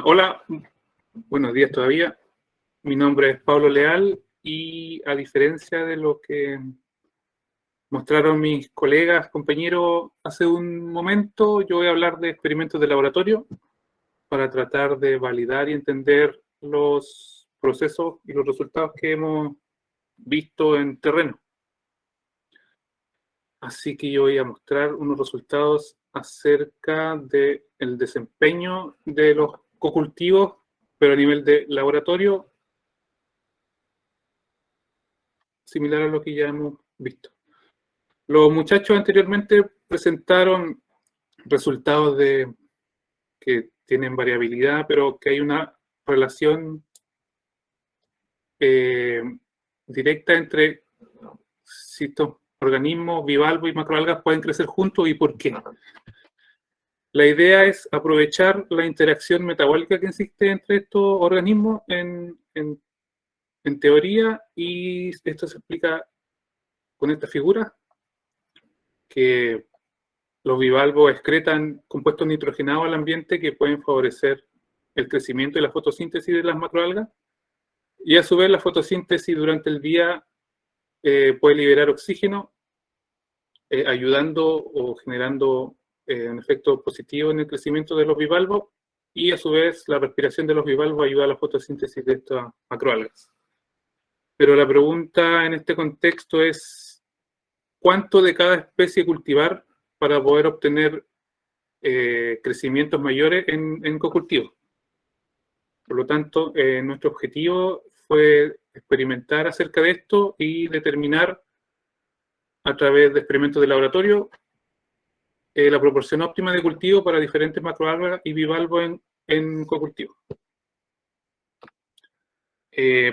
Hola, buenos días todavía. Mi nombre es Pablo Leal y a diferencia de lo que mostraron mis colegas, compañeros hace un momento, yo voy a hablar de experimentos de laboratorio para tratar de validar y entender los procesos y los resultados que hemos visto en terreno. Así que yo voy a mostrar unos resultados acerca del desempeño de los cocultivos, pero a nivel de laboratorio, similar a lo que ya hemos visto. Los muchachos anteriormente presentaron resultados que tienen variabilidad, pero que hay una relación directa entre si estos organismos, bivalvos y macroalgas pueden crecer juntos y por qué. La idea es aprovechar la interacción metabólica que existe entre estos organismos en teoría, y esto se explica con esta figura, que los bivalvos excretan compuestos nitrogenados al ambiente que pueden favorecer el crecimiento y la fotosíntesis de las macroalgas, y a su vez la fotosíntesis durante el día puede liberar oxígeno, ayudando o generando un efecto positivo en el crecimiento de los bivalvos, y a su vez la respiración de los bivalvos ayuda a la fotosíntesis de estas macroalgas. Pero la pregunta en este contexto es: ¿cuánto de cada especie cultivar para poder obtener crecimientos mayores en cocultivos? Por lo tanto, nuestro objetivo fue experimentar acerca de esto y determinar a través de experimentos de laboratorio la proporción óptima de cultivo para diferentes macroalgas y bivalvos en cocultivo.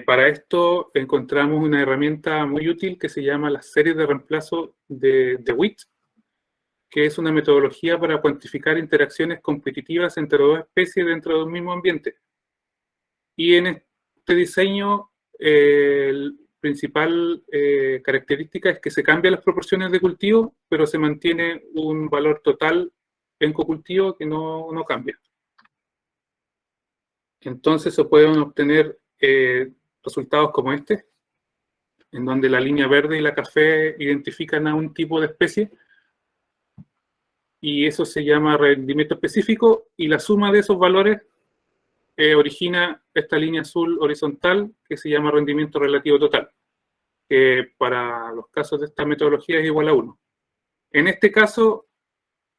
Para esto encontramos una herramienta muy útil que se llama la serie de reemplazo de DeWitt, que es una metodología para cuantificar interacciones competitivas entre dos especies dentro de un mismo ambiente. Y en este diseño, el principal característica es que se cambian las proporciones de cultivo, pero se mantiene un valor total en cocultivo que no cambia. Entonces se pueden obtener resultados como este, en donde la línea verde y la café identifican a un tipo de especie, y eso se llama rendimiento específico, y la suma de esos valores origina esta línea azul horizontal que se llama rendimiento relativo total, que para los casos de esta metodología es igual a 1. En este caso,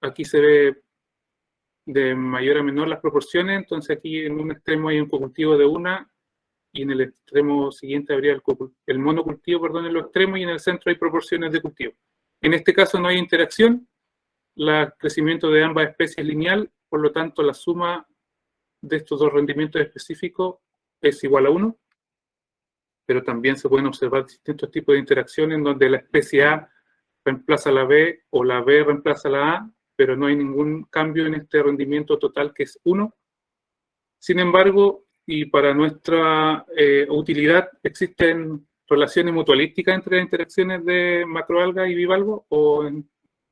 aquí se ve de mayor a menor las proporciones, entonces aquí en un extremo hay un cocultivo de 1, y en el extremo siguiente habría el monocultivo, perdón, en los extremos, y en el centro hay proporciones de cultivo. En este caso no hay interacción, el crecimiento de ambas especies es lineal, por lo tanto la suma de estos dos rendimientos específicos es igual a 1, pero también se pueden observar distintos tipos de interacciones en donde la especie A reemplaza a la B o la B reemplaza a la A, pero no hay ningún cambio en este rendimiento total que es 1. Sin embargo, y para nuestra utilidad, existen relaciones mutualísticas entre las interacciones de macroalgas y bivalvos,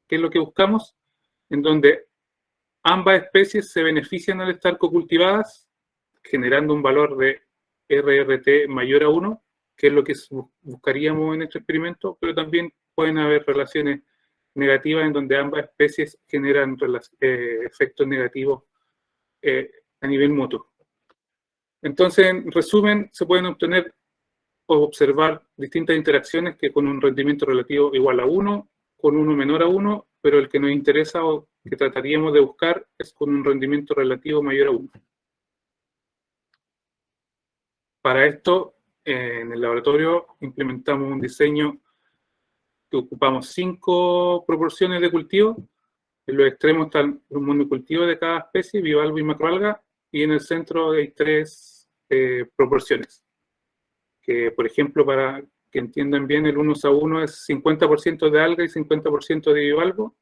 ¿qué es lo que buscamos? En donde ambas especies se benefician al estar cocultivadas, generando un valor de RRT mayor a 1, que es lo que buscaríamos en este experimento, pero también pueden haber relaciones negativas en donde ambas especies generan efectos negativos a nivel mutuo. Entonces, en resumen, se pueden obtener o observar distintas interacciones que con un rendimiento relativo igual a 1, con uno menor a 1, pero el que nos interesa o que trataríamos de buscar es con un rendimiento relativo mayor a 1. Para esto, en el laboratorio implementamos un diseño que ocupamos 5 proporciones de cultivo. En los extremos están los monocultivos de cada especie, bivalvo y macroalga, y en el centro hay 3 proporciones. Que, por ejemplo, para que entiendan bien, el 1:1 es 50% de alga y 50% de bivalvo,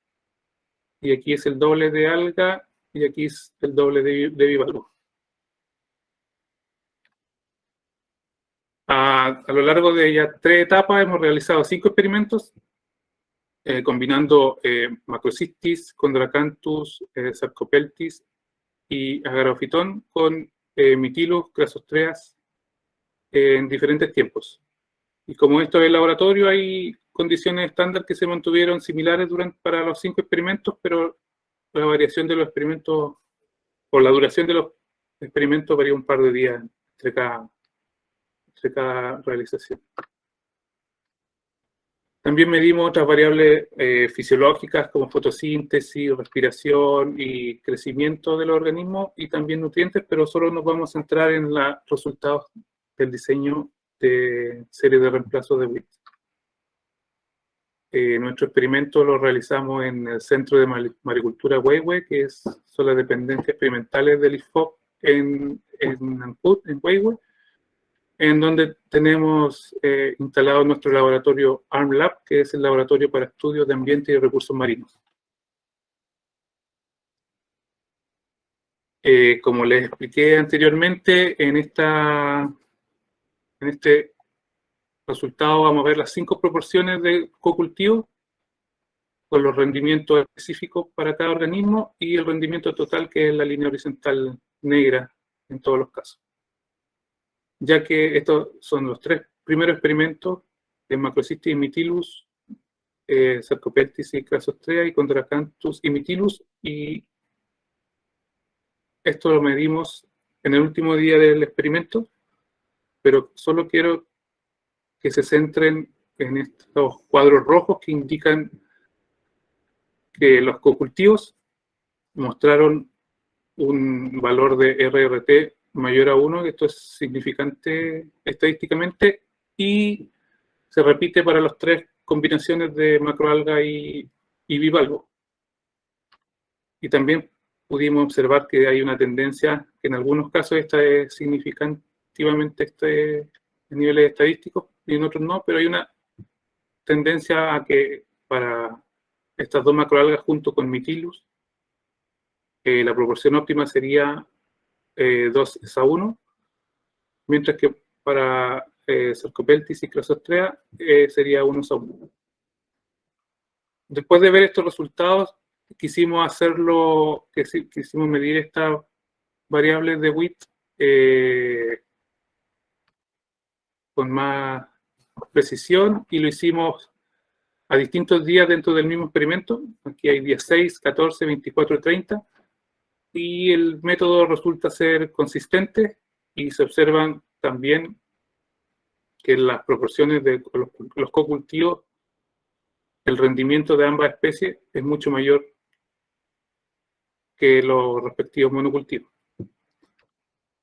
y aquí es el doble de alga y aquí es el doble de bivalvo. A lo largo de ya 3 etapas hemos realizado 5 experimentos combinando Macrocystis, Chondracanthus, Sarcopeltis y agarofitón con Mytilus, Crassostreas en diferentes tiempos. Y como esto es el laboratorio, hay condiciones estándar que se mantuvieron similares para los 5 experimentos, pero la variación de los experimentos, o la duración de los experimentos varía un par de días entre cada realización. También medimos otras variables fisiológicas como fotosíntesis, respiración y crecimiento del organismo, y también nutrientes, pero solo nos vamos a centrar en los resultados del diseño de serie de reemplazo de WIT. Nuestro experimento lo realizamos en el Centro de Maricultura Huehue, que son las dependencias experimentales del IFOP en Ancud, en Huehue, en donde tenemos instalado nuestro laboratorio ARMLab, que es el laboratorio para estudios de ambiente y recursos marinos. Como les expliqué anteriormente, en este resultado vamos a ver las 5 proporciones de cocultivo con los rendimientos específicos para cada organismo y el rendimiento total, que es la línea horizontal negra en todos los casos. Ya que estos son los 3 primeros experimentos de Macrocystis y Mytilus, Sarcopeltis y Crassostrea, y Chondracanthus y Mytilus, y esto lo medimos en el último día del experimento, pero solo quiero que se centren en estos cuadros rojos que indican que los cocultivos mostraron un valor de RRT mayor a 1, esto es significante estadísticamente, y se repite para las 3 combinaciones de macroalga y bivalvo. Y también pudimos observar que hay una tendencia, que en algunos casos esta es significativamente en niveles estadísticos y en otros no, pero hay una tendencia a que para estas 2 macroalgas junto con Mytilus, la proporción óptima sería 2:1, mientras que para Sarcopeltis y Crassostrea sería 1:1. Después de ver estos resultados, quisimos medir estas variables de WIT con más precisión, y lo hicimos a distintos días dentro del mismo experimento. Aquí hay días 6, 14, 24 y 30, y el método resulta ser consistente, y se observan también que en las proporciones de los cocultivos el rendimiento de ambas especies es mucho mayor que los respectivos monocultivos.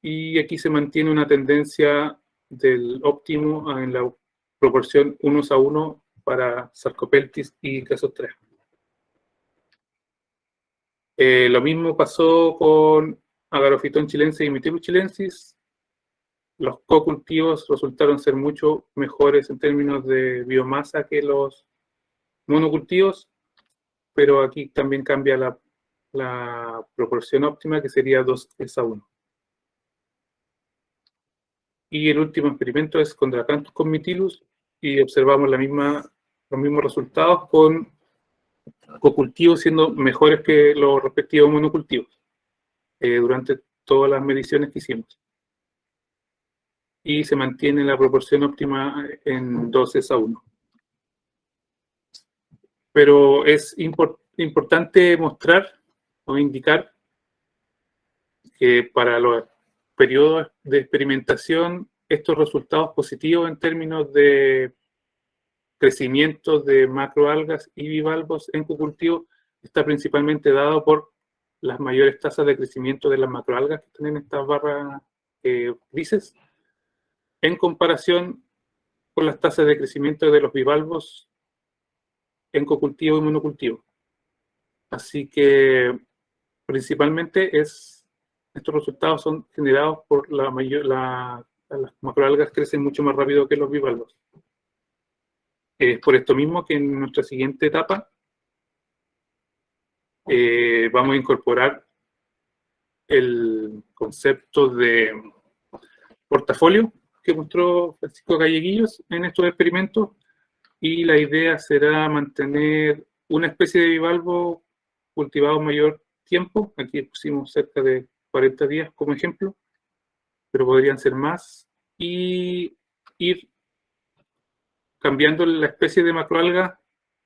Y aquí se mantiene una tendencia del óptimo en la proporción 1:1 para Sarcopeltis y Crassostrea. Lo mismo pasó con Agarofitón chilensis y Mytilus chilensis. Los cocultivos resultaron ser mucho mejores en términos de biomasa que los monocultivos, pero aquí también cambia la proporción óptima, que sería 2:1. Y el último experimento es Chondracanthus con Mytilus, y observamos los mismos resultados con cocultivos siendo mejores que los respectivos monocultivos durante todas las mediciones que hicimos. Y se mantiene la proporción óptima en 2:1. Pero es importante mostrar o indicar que para los periodos de experimentación, estos resultados positivos en términos de crecimiento de macroalgas y bivalvos en cocultivo está principalmente dado por las mayores tasas de crecimiento de las macroalgas que están en estas barras grises, en comparación con las tasas de crecimiento de los bivalvos en cocultivo y monocultivo. Así que principalmente estos resultados son generados por las macroalgas crecen mucho más rápido que los bivalvos. Es por esto mismo que en nuestra siguiente etapa vamos a incorporar el concepto de portafolio que mostró Francisco Galleguillos en estos experimentos, y la idea será mantener una especie de bivalvo cultivado mayor tiempo. Aquí pusimos cerca de 40 días como ejemplo, pero podrían ser más, y ir cambiando la especie de macroalga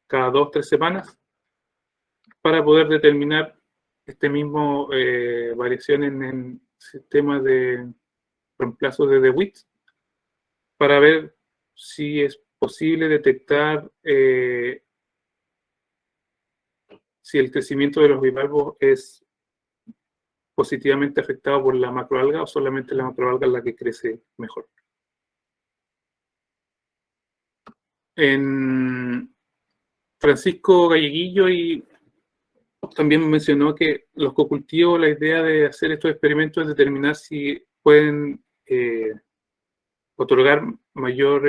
cada 2 o 3 semanas para poder determinar este mismo variación en el sistema de reemplazo de DeWitt, para ver si es posible detectar si el crecimiento de los bivalvos es positivamente afectado por la macroalga o solamente la macroalga es la que crece mejor. En Francisco Galleguillo y también mencionó que los cocultivos, la idea de hacer estos experimentos es determinar si pueden otorgar mayor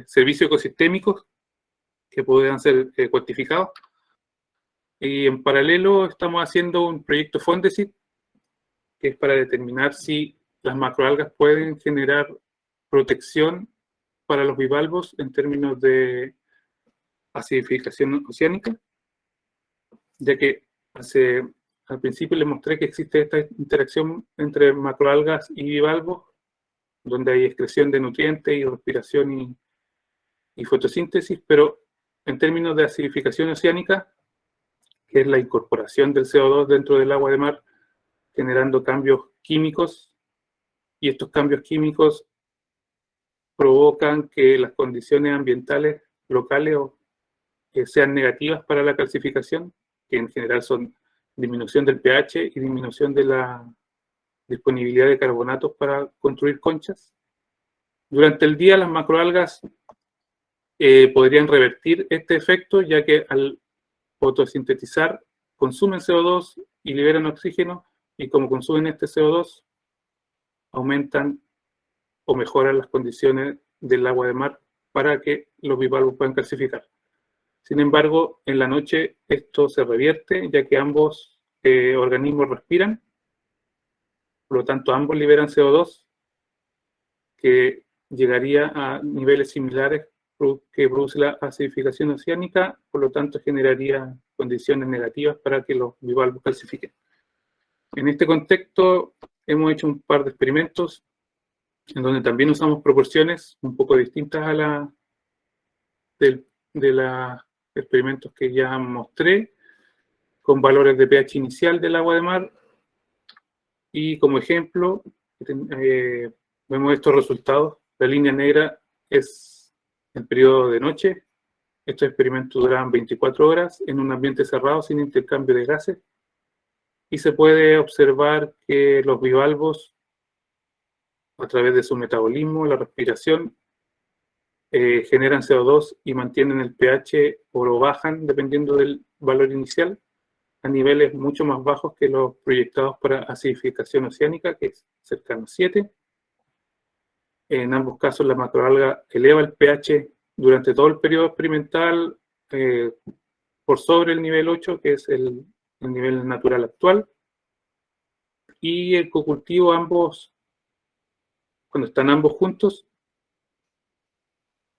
servicios ecosistémicos que puedan ser cuantificados. Y en paralelo estamos haciendo un proyecto Fondesit, que es para determinar si las macroalgas pueden generar protección para los bivalvos en términos de acidificación oceánica, ya que al principio les mostré que existe esta interacción entre macroalgas y bivalvos, donde hay excreción de nutrientes y respiración y fotosíntesis, pero en términos de acidificación oceánica, que es la incorporación del CO2 dentro del agua de mar, generando cambios químicos, y estos cambios químicos provocan que las condiciones ambientales locales sean negativas para la calcificación, que en general son disminución del pH y disminución de la disponibilidad de carbonatos para construir conchas. Durante el día las macroalgas podrían revertir este efecto, ya que al fotosintetizar consumen CO2 y liberan oxígeno, y como consumen este CO2 aumentan o mejoran las condiciones del agua de mar para que los bivalvos puedan calcificar. Sin embargo, en la noche esto se revierte, ya que ambos organismos respiran, por lo tanto ambos liberan CO2, que llegaría a niveles similares que produce la acidificación oceánica, por lo tanto generaría condiciones negativas para que los bivalvos calcifiquen. En este contexto hemos hecho un par de experimentos en donde también usamos proporciones un poco distintas a de los experimentos que ya mostré, con valores de pH inicial del agua de mar, y como ejemplo vemos estos resultados. La línea negra es el periodo de noche. Estos experimentos duraban 24 horas en un ambiente cerrado sin intercambio de gases, y se puede observar que los bivalvos, a través de su metabolismo, la respiración, generan CO2 y mantienen el pH o lo bajan, dependiendo del valor inicial, a niveles mucho más bajos que los proyectados para acidificación oceánica, que es cercano a 7. En ambos casos la macroalga eleva el pH durante todo el periodo experimental por sobre el nivel 8, que es el nivel natural actual. Y el cocultivo, cuando están ambos juntos,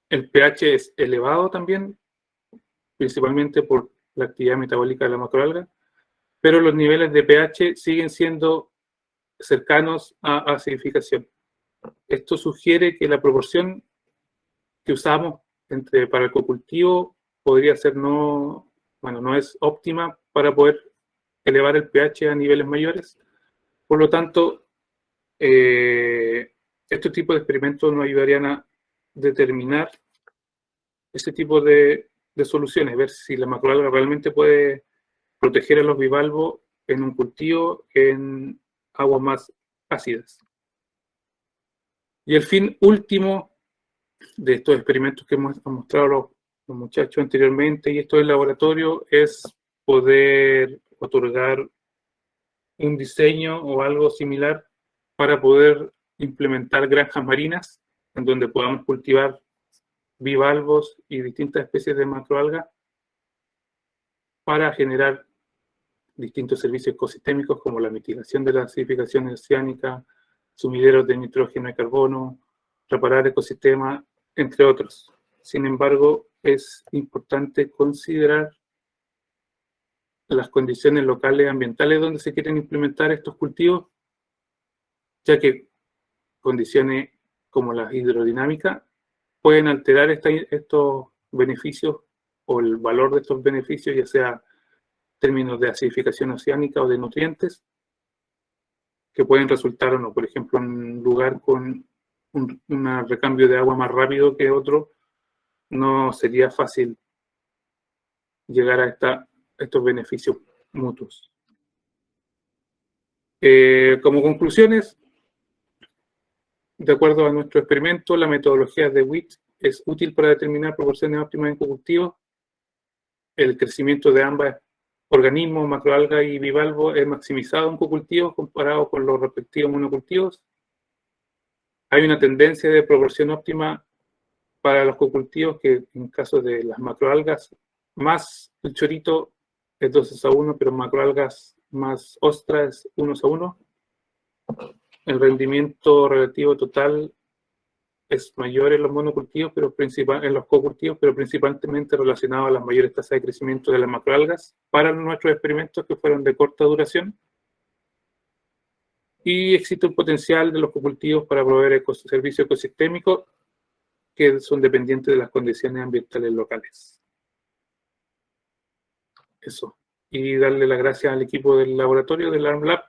el pH es elevado también, principalmente por la actividad metabólica de la macroalga, pero los niveles de pH siguen siendo cercanos a acidificación. Esto sugiere que la proporción que usamos para el cocultivo podría ser no es óptima para poder elevar el pH a niveles mayores. Por lo tanto, este tipo de experimentos nos ayudarían a determinar ese tipo de soluciones, ver si la macroalga realmente puede proteger a los bivalvos en un cultivo en aguas más ácidas. Y el fin último de estos experimentos que hemos mostrado los muchachos anteriormente, y esto del laboratorio, es poder otorgar un diseño o algo similar para poder implementar granjas marinas en donde podamos cultivar bivalvos y distintas especies de macroalgas para generar distintos servicios ecosistémicos como la mitigación de la acidificación oceánica, sumideros de nitrógeno y carbono, reparar ecosistemas, entre otros. Sin embargo, es importante considerar las condiciones locales ambientales donde se quieren implementar estos cultivos, ya que condiciones como la hidrodinámica pueden alterar estos beneficios o el valor de estos beneficios, ya sea en términos de acidificación oceánica o de nutrientes, que pueden resultar o no. Por ejemplo, en un lugar con un recambio de agua más rápido que otro, no sería fácil llegar a estos beneficios mutuos. Como conclusiones, de acuerdo a nuestro experimento, la metodología de WIT es útil para determinar proporciones óptimas en cocultivos. El crecimiento de ambos organismos, macroalga y bivalvo, es maximizado en cocultivos comparado con los respectivos monocultivos. Hay una tendencia de proporción óptima para los cocultivos que en caso de las macroalgas, más el chorito es 2:1, pero macroalgas más ostra es 1:1. El rendimiento relativo total es mayor en los monocultivos, en los cocultivos, pero principalmente relacionado a las mayores tasas de crecimiento de las macroalgas para nuestros experimentos que fueron de corta duración. Y existe un potencial de los cocultivos para proveer servicios ecosistémicos que son dependientes de las condiciones ambientales locales. Eso. Y darle las gracias al equipo del laboratorio del ARMLab,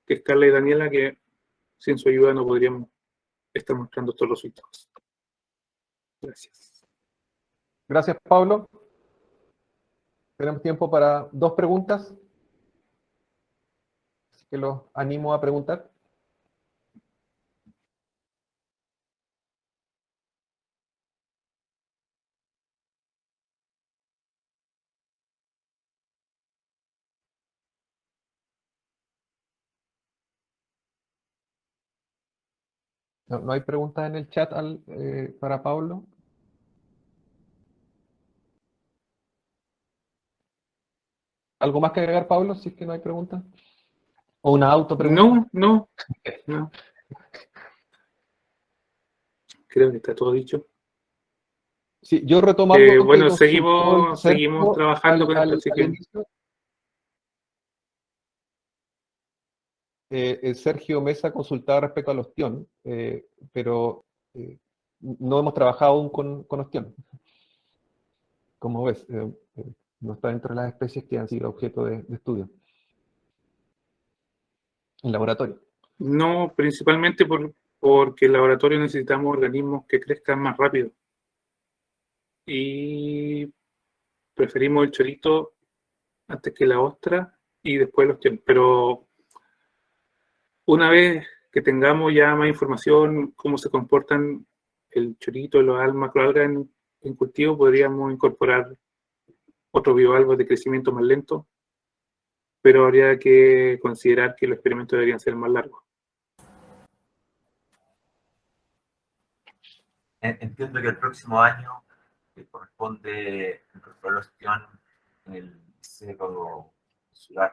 que es Carla y Daniela, que sin su ayuda no podríamos estar mostrando estos resultados. Gracias. Gracias, Pablo. Tenemos tiempo para 2 preguntas. Así que los animo a preguntar. No hay preguntas en el chat para Pablo. ¿Algo más que agregar, Pablo, si es que no hay preguntas? ¿O una autopregunta? No. Creo que está todo dicho. Sí, yo retomo algo bueno, que seguimos trabajando con esto, así que... inicio. Sergio Mesa consultaba respecto al ostión, pero no hemos trabajado aún con ostión. Como ves, no está dentro de las especies que han sido objeto de estudio en laboratorio. No, principalmente porque en el laboratorio necesitamos organismos que crezcan más rápido. Y preferimos el chorito antes que la ostra y después el ostión. Pero una vez que tengamos ya más información cómo se comportan el chorito y los macroalgas en cultivo, podríamos incorporar otros bivalvos de crecimiento más lento, pero habría que considerar que los experimentos deberían ser más largos. Entiendo que el próximo año corresponde incorporar la ostión en el cerro solar.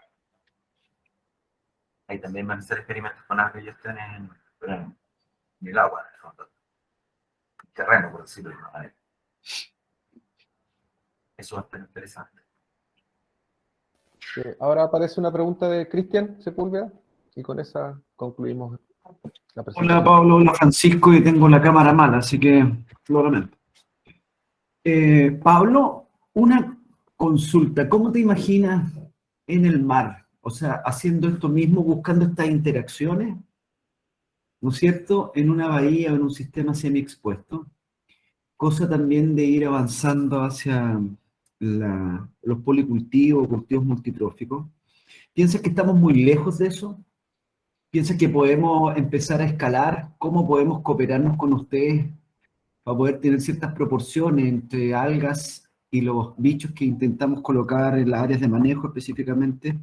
Ahí también van a hacer experimentos con algas y ostión en el agua, en el fondo. En el terreno, por decirlo de una manera. Eso va a estar interesante. Ahora aparece una pregunta de Cristian Sepúlveda y con esa concluimos la presentación. Hola Pablo, hola Francisco, y tengo la cámara mala, así que lo lamento. Pablo, una consulta, ¿cómo te imaginas en el mar? O sea, haciendo esto mismo, buscando estas interacciones, ¿no es cierto?, en una bahía o en un sistema semi-expuesto. Cosa también de ir avanzando hacia los policultivos, cultivos multitróficos. ¿Piensas que estamos muy lejos de eso? ¿Piensas que podemos empezar a escalar? ¿Cómo podemos cooperarnos con ustedes para poder tener ciertas proporciones entre algas y los bichos que intentamos colocar en las áreas de manejo específicamente?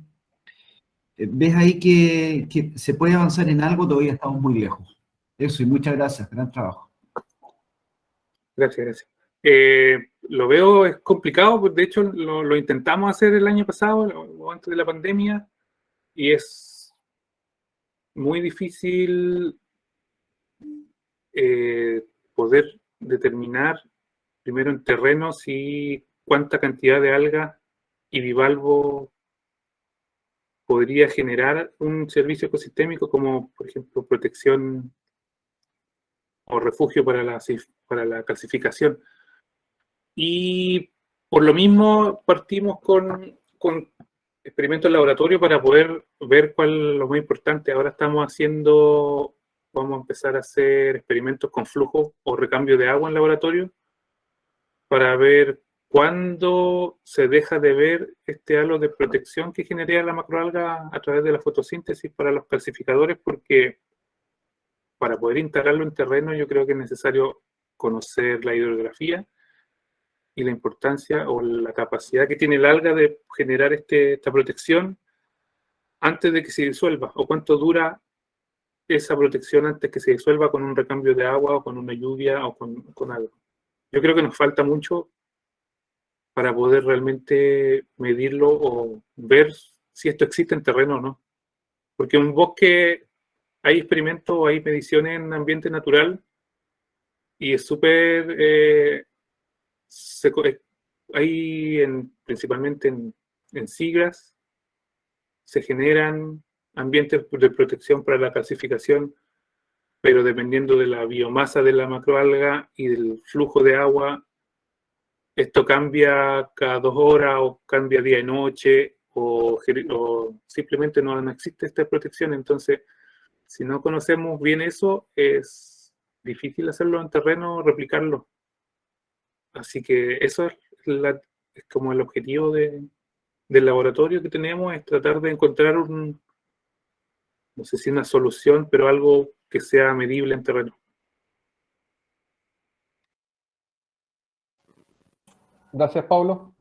¿Ves ahí que se puede avanzar en algo? Todavía estamos muy lejos. Eso, y muchas gracias. Gran trabajo. Gracias. Lo veo es complicado, pues de hecho lo intentamos hacer el año pasado, o antes de la pandemia, y es muy difícil poder determinar primero en terreno cuánta cantidad de algas y bivalvo podría generar un servicio ecosistémico como, por ejemplo, protección o refugio para la calcificación. Y por lo mismo partimos con experimentos en laboratorio para poder ver cuál es lo más importante. Ahora vamos a empezar a hacer experimentos con flujo o recambio de agua en laboratorio para ver cuándo se deja de ver este halo de protección que genera la macroalga a través de la fotosíntesis para los calcificadores, porque para poder instalarlo en terreno yo creo que es necesario conocer la hidrografía y la importancia o la capacidad que tiene el alga de generar esta protección antes de que se disuelva, o cuánto dura esa protección antes que se disuelva con un recambio de agua o con una lluvia o con algo. Yo creo que nos falta mucho para poder realmente medirlo o ver si esto existe en terreno o no. Porque en un bosque hay experimentos o hay mediciones en ambiente natural y es súper... principalmente en sigras, se generan ambientes de protección para la calcificación, pero dependiendo de la biomasa de la macroalga y del flujo de agua, esto cambia cada 2 horas o cambia día y noche o simplemente no existe esta protección. Entonces, si no conocemos bien eso, es difícil hacerlo en terreno, replicarlo. Así que eso es como el objetivo del laboratorio que tenemos, es tratar de encontrar no sé si una solución, pero algo que sea medible en terreno. Gracias, Pablo.